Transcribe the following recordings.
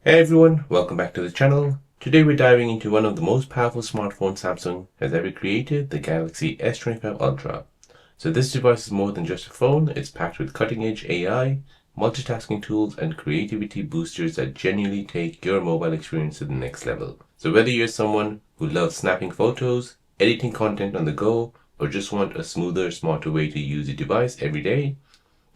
Hey everyone, welcome back to the channel. Today we're diving into one of the most powerful smartphones Samsung has ever created, the Galaxy S25 Ultra. So this device is more than just a phone, it's packed with cutting-edge AI, multitasking tools and creativity boosters that genuinely take your mobile experience to the next level. So whether you're someone who loves snapping photos, editing content on the go, or just want a smoother, smarter way to use the device every day,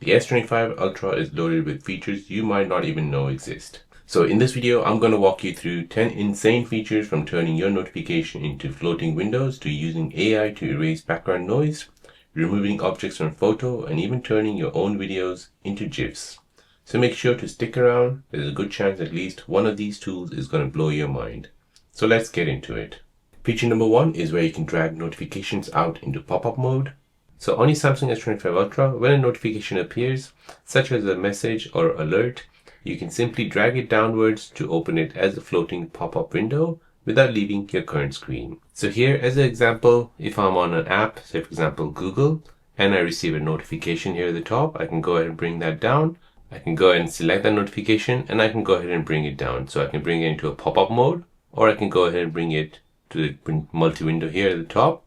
the S25 Ultra is loaded with features you might not even know exist. So in this video, I'm going to walk you through 10 insane features, from turning your notification into floating windows to using AI to erase background noise, removing objects from photo, and even turning your own videos into GIFs. So make sure to stick around. There's a good chance at least one of these tools is going to blow your mind. So let's get into it. Feature number 1 is where you can drag notifications out into pop-up mode. So on your Samsung S25 Ultra, when a notification appears, such as a message or alert, you can simply drag it downwards to open it as a floating pop-up window without leaving your current screen. So here as an example, if I'm on an app, say for example Google, and I receive a notification here at the top, I can go ahead and bring that down. I can go ahead and select that notification and I can go ahead and bring it down. So I can bring it into a pop-up mode, or I can go ahead and bring it to the multi-window here at the top.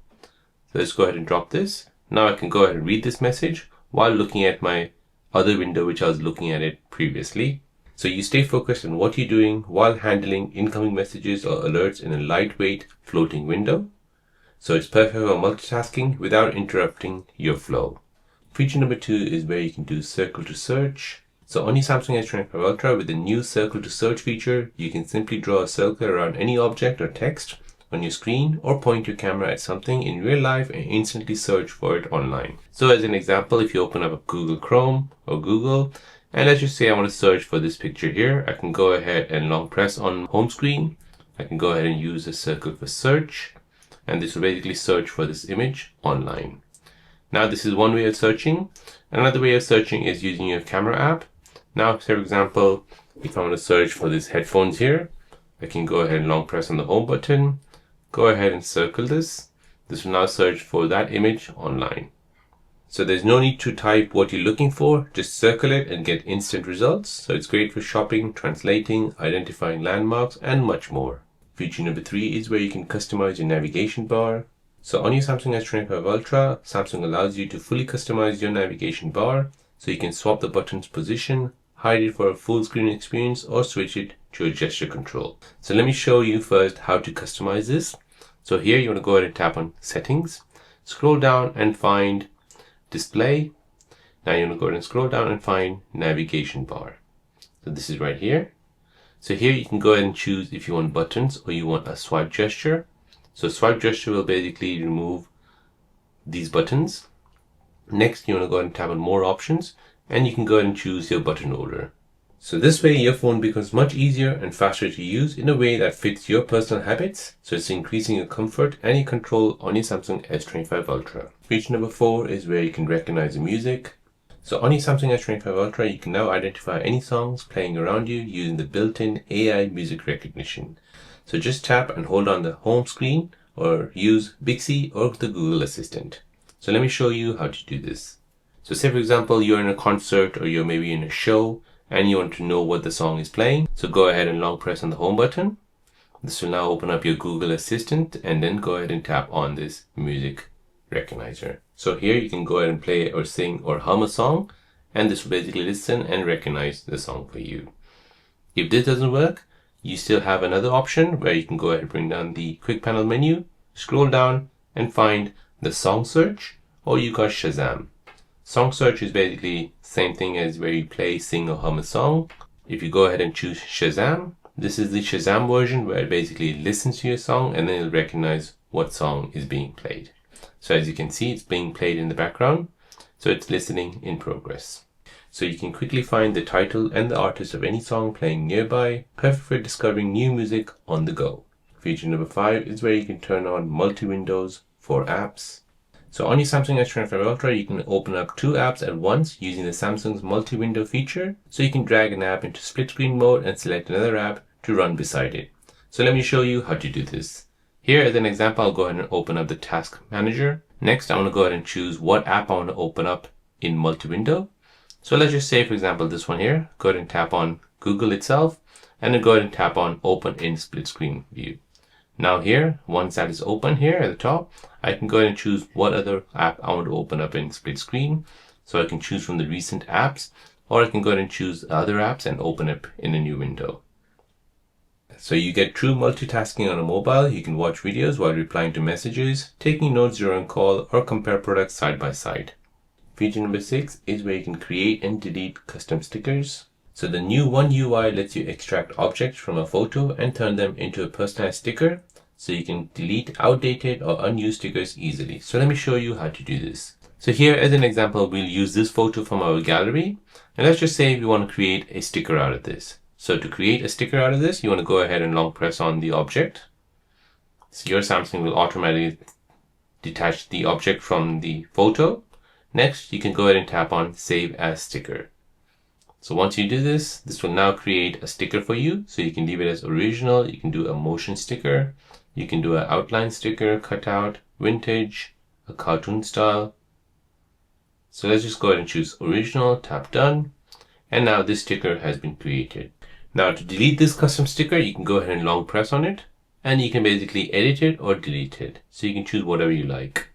So let's go ahead and drop this. Now I can go ahead and read this message while looking at my other window which I was looking at it previously. So you stay focused on what you're doing while handling incoming messages or alerts in a lightweight floating window. So it's perfect for multitasking without interrupting your flow. Feature number 2 is where you can do circle to search. So on your Samsung S25 Ultra, with the new circle to search feature, you can simply draw a circle around any object or text on your screen, or point your camera at something in real life and instantly search for it online. So as an example, if you open up Google Chrome or Google, and let's just say I want to search for this picture here, I can go ahead and long press on home screen. I can go ahead and use the circle for search, and this will basically search for this image online. Now this is one way of searching. Another way of searching is using your camera app. Now, for example, if I want to search for these headphones here, I can go ahead and long press on the home button, go ahead and circle this. This will now search for that image online. So there's no need to type what you're looking for, just circle it and get instant results. So it's great for shopping, translating, identifying landmarks, and much more. Feature number 3 is where you can customize your navigation bar. So on your Samsung S25 Ultra, Samsung allows you to fully customize your navigation bar. So you can swap the button's position, hide it for a full screen experience, or switch it to a gesture control. So let me show you first how to customize this. So here you want to go ahead and tap on settings, scroll down and find display. Now you want to go ahead and scroll down and find navigation bar. So this is right here. So here you can go ahead and choose if you want buttons or you want a swipe gesture. So swipe gesture will basically remove these buttons. Next you want to go ahead and tap on more options, and you can go ahead and choose your button order. So this way your phone becomes much easier and faster to use in a way that fits your personal habits. So it's increasing your comfort and your control on your Samsung S25 Ultra. Feature number 4 is where you can recognize the music. So on your Samsung S25 Ultra, you can now identify any songs playing around you using the built-in AI music recognition. So just tap and hold on the home screen or use Bixby or the Google Assistant. So let me show you how to do this. So say for example, you're in a concert or you're maybe in a show and you want to know what the song is playing. So go ahead and long press on the home button. This will now open up your Google Assistant, and then go ahead and tap on this music recognizer. So here you can go ahead and play or sing or hum a song, and this will basically listen and recognize the song for you. If this doesn't work, you still have another option where you can go ahead and bring down the quick panel menu, scroll down and find the song search, or you got Shazam. Song search is basically same thing as where you play, sing or hum a song. If you go ahead and choose Shazam, this is the Shazam version where it basically listens to your song and then it'll recognize what song is being played. So as you can see, it's being played in the background. So it's listening in progress. So you can quickly find the title and the artist of any song playing nearby, perfect for discovering new music on the go. Feature number 5 is where you can turn on multi-windows for apps. So on your Samsung S25 Ultra, you can open up 2 apps at once using the Samsung's multi-window feature. So you can drag an app into split screen mode and select another app to run beside it. So let me show you how to do this. Here as an example, I'll go ahead and open up the task manager. Next, I want to go ahead and choose what app I want to open up in multi-window. So let's just say, for example, this one here, go ahead and tap on Google itself. and then go ahead and tap on Open in Split Screen View. Now here, once that is open here at the top, I can go ahead and choose what other app I want to open up in split screen. So I can choose from the recent apps, or I can go ahead and choose other apps and open it in a new window. So you get true multitasking on a mobile. You can watch videos while replying to messages, taking notes during a call, or compare products side by side. Feature number 6 is where you can create and delete custom stickers. So the new One UI lets you extract objects from a photo and turn them into a personalized sticker, so you can delete outdated or unused stickers easily. So let me show you how to do this. So here as an example, we'll use this photo from our gallery, and let's just say we want to create a sticker out of this. So to create a sticker out of this, you want to go ahead and long press on the object. So your Samsung will automatically detach the object from the photo. Next, you can go ahead and tap on Save as Sticker. So once you do this, this will now create a sticker for you. So you can leave it as original. You can do a motion sticker. You can do an outline sticker, cutout, vintage, a cartoon style. So let's just go ahead and choose original, tap done. And now this sticker has been created. Now to delete this custom sticker, you can go ahead and long press on it. And you can basically edit it or delete it. So you can choose whatever you like.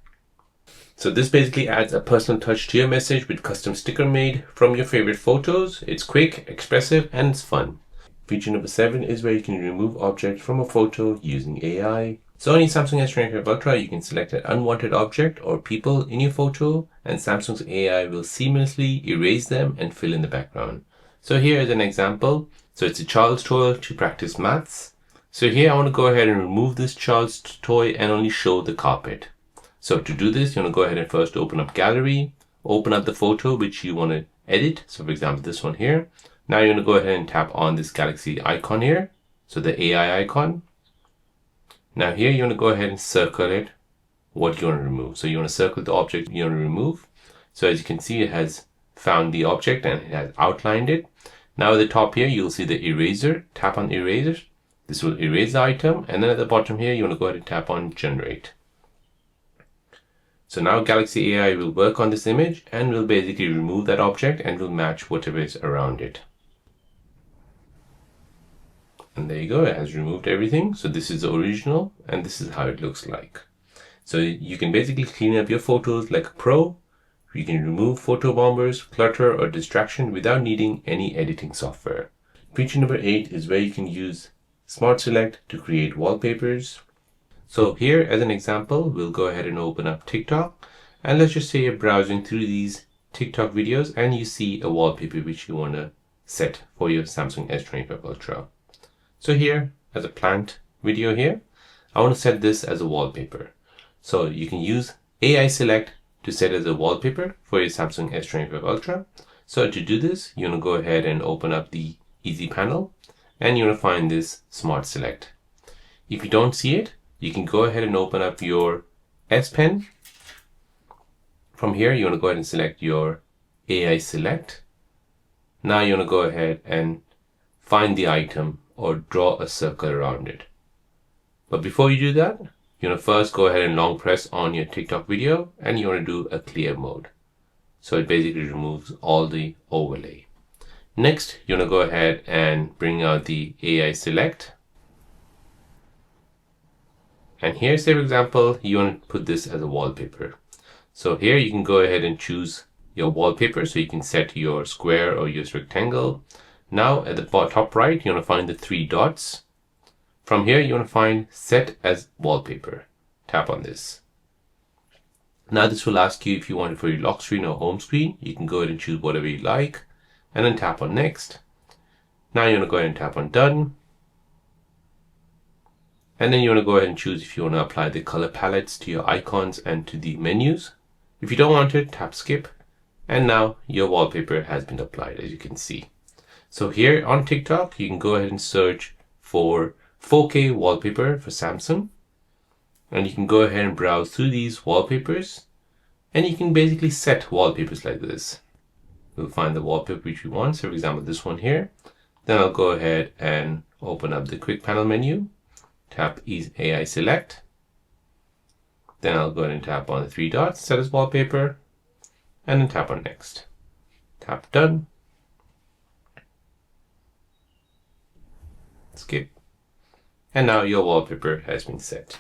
So this basically adds a personal touch to your message with custom sticker made from your favorite photos. It's quick, expressive, and it's fun. Feature number 7 is where you can remove objects from a photo using AI. So on your Samsung S25 Ultra, you can select an unwanted object or people in your photo, and Samsung's AI will seamlessly erase them and fill in the background. So here is an example. So it's a child's toy to practice maths. So here I want to go ahead and remove this child's toy and only show the carpet. So to do this, you want to go ahead and first open up Gallery, open up the photo which you want to edit. So for example, this one here. Now you're going to go ahead and tap on this Galaxy icon here. So the AI icon. Now here you want to go ahead and circle it, what you want to remove. So you want to circle the object you want to remove. So as you can see, it has found the object and it has outlined it. Now at the top here, you'll see the eraser. Tap on eraser. This will erase the item. And then at the bottom here, you want to go ahead and tap on generate. So now Galaxy AI will work on this image and will basically remove that object and will match whatever is around it. And there you go, it has removed everything. So this is the original and this is how it looks like. So you can basically clean up your photos like a pro. You can remove photo bombers, clutter, or distraction without needing any editing software. Feature number 8 is where you can use Smart Select to create wallpapers. So here as an example, we'll go ahead and open up TikTok, and let's just say you're browsing through these TikTok videos and you see a wallpaper which you want to set for your Samsung S25 Ultra. So here as a plant video here, I want to set this as a wallpaper. So you can use AI Select to set as a wallpaper for your Samsung S25 Ultra. So to do this, you want to go ahead and open up the Easy panel and you want to find this Smart Select. If you don't see it, you can go ahead and open up your S Pen. From here, you want to go ahead and select your AI Select. Now you want to go ahead and find the item or draw a circle around it. But before you do that, you want to first go ahead and long press on your TikTok video and you want to do a clear mode. So it basically removes all the overlay. Next, you want to go ahead and bring out the AI Select. And here, say for example, you want to put this as a wallpaper. So here you can go ahead and choose your wallpaper. So you can set your square or your rectangle. Now at the top right, you want to find the 3 dots. From here, you want to find Set as Wallpaper. Tap on this. Now this will ask you if you want it for your lock screen or home screen. You can go ahead and choose whatever you like and then tap on Next. Now you want to go ahead and tap on Done. And then you want to go ahead and choose if you want to apply the color palettes to your icons and to the menus. If you don't want it, tap Skip. And now your wallpaper has been applied, as you can see. So here on TikTok, you can go ahead and search for 4K wallpaper for Samsung. And you can go ahead and browse through these wallpapers. And you can basically set wallpapers like this. We'll find the wallpaper which we want. So for example, this one here. Then I'll go ahead and open up the quick panel menu. Tap AI Select. Then I'll go ahead and tap on the 3 dots, set as wallpaper, and then tap on Next. Tap Done. skip. And now your wallpaper has been set.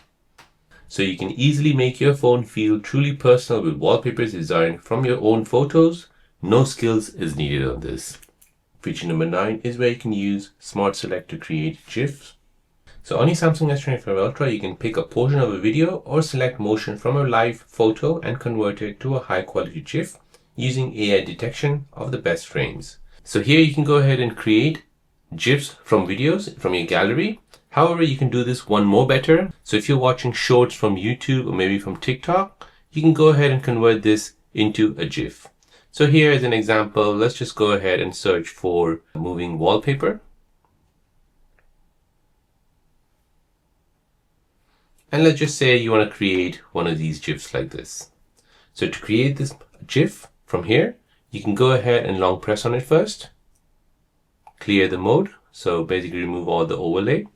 So you can easily make your phone feel truly personal with wallpapers designed from your own photos. No skills is needed on this. Feature number 9 is where you can use Smart Select to create GIFs. So on your Samsung S25 Ultra, you can pick a portion of a video or select motion from a live photo and convert it to a high quality GIF using AI detection of the best frames. So here you can go ahead and create GIFs from videos from your gallery. However, you can do this one more better. So if you're watching shorts from YouTube or maybe from TikTok, you can go ahead and convert this into a GIF. So here is an example. Let's just go ahead and search for moving wallpaper. And let's just say you want to create one of these GIFs like this. So to create this GIF from here, you can go ahead and long press on it first. Clear the mode. So basically remove all the overlay.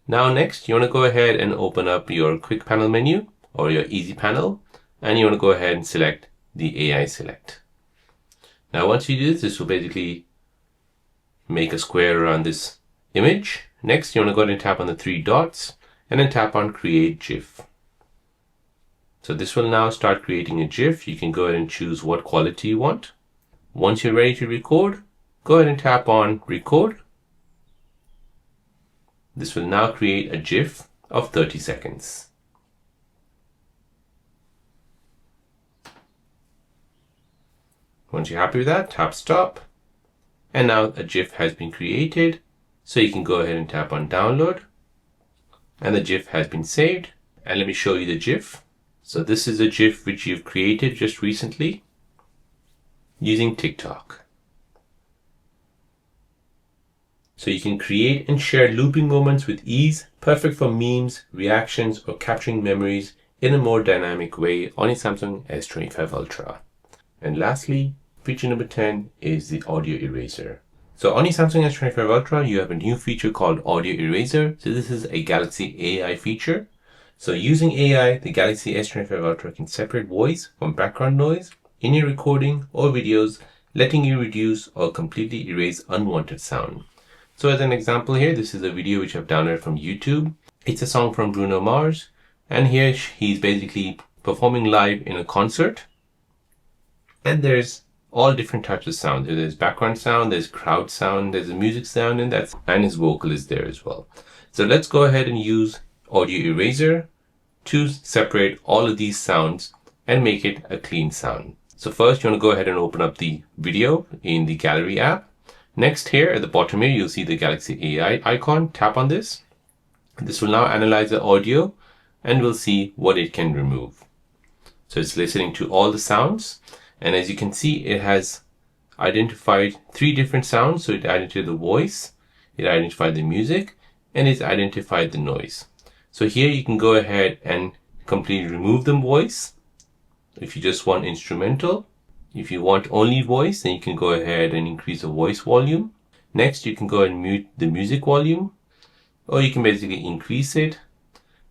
Now next, you want to go ahead and open up your quick panel menu or your easy panel, and you want to go ahead and select the AI select. Now once you do this, this will basically make a square around this image. Next, you want to go ahead and tap on the 3 dots and then tap on create GIF. So this will now start creating a GIF. You can go ahead and choose what quality you want. Once you're ready to record, go ahead and tap on record. This will now create a GIF of 30 seconds. Once you're happy with that, tap stop. And now a GIF has been created. So you can go ahead and tap on download. And the GIF has been saved. And let me show you the GIF. So this is a GIF which you've created just recently using TikTok. So you can create and share looping moments with ease, perfect for memes, reactions, or capturing memories in a more dynamic way on your Samsung S25 Ultra. And lastly, feature number 10 is the audio eraser. So on your Samsung S25 Ultra, you have a new feature called audio eraser. So this is a Galaxy AI feature. So using AI, the Galaxy S25 Ultra can separate voice from background noise in your recording or videos, letting you reduce or completely erase unwanted sound. So as an example here, this is a video which I've downloaded from YouTube. It's a song from Bruno Mars. And here he's basically performing live in a concert. And there's all different types of sound. There's background sound, there's crowd sound, there's a music sound, and his vocal is there as well. So let's go ahead and use audio eraser to separate all of these sounds and make it a clean sound. So first you want to go ahead and open up the video in the gallery app. Next here at the bottom here, you'll see the Galaxy AI icon. Tap on this. This will now analyze the audio and we'll see what it can remove. So it's listening to all the sounds. And as you can see, it has identified 3 different sounds. So it identified the voice, it identified the music, and it's identified the noise. So here you can go ahead and completely remove the voice if you just want instrumental. If you want only voice, then you can go ahead and increase the voice volume. Next, you can go and mute the music volume, or you can basically increase it.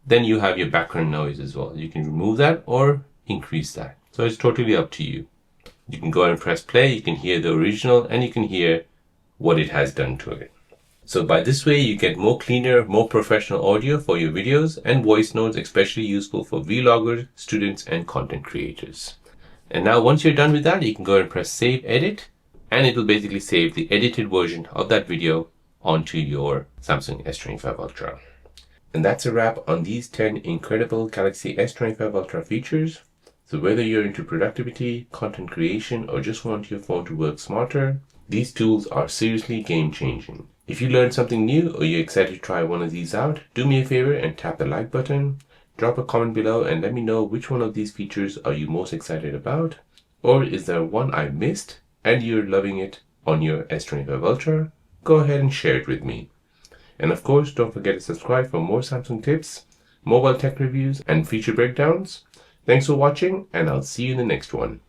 Then you have your background noise as well. You can remove that or increase that. So it's totally up to you. You can go ahead and press play. You can hear the original and you can hear what it has done to it. So by this way, you get more cleaner, more professional audio for your videos, and voice notes especially useful for vloggers, students, and content creators. And now once you're done with that, you can go ahead and press save edit, and it will basically save the edited version of that video onto your Samsung S25 Ultra. And that's a wrap on these 10 incredible Galaxy S25 Ultra features. So whether you're into productivity, content creation, or just want your phone to work smarter, these tools are seriously game-changing. If you learned something new or you're excited to try one of these out, do me a favor and tap the like button. Drop a comment below and let me know which one of these features are you most excited about, or is there one I missed and you're loving it on your S25 Ultra? Go ahead and share it with me. And of course, don't forget to subscribe for more Samsung tips, mobile tech reviews, and feature breakdowns. Thanks for watching, and I'll see you in the next one.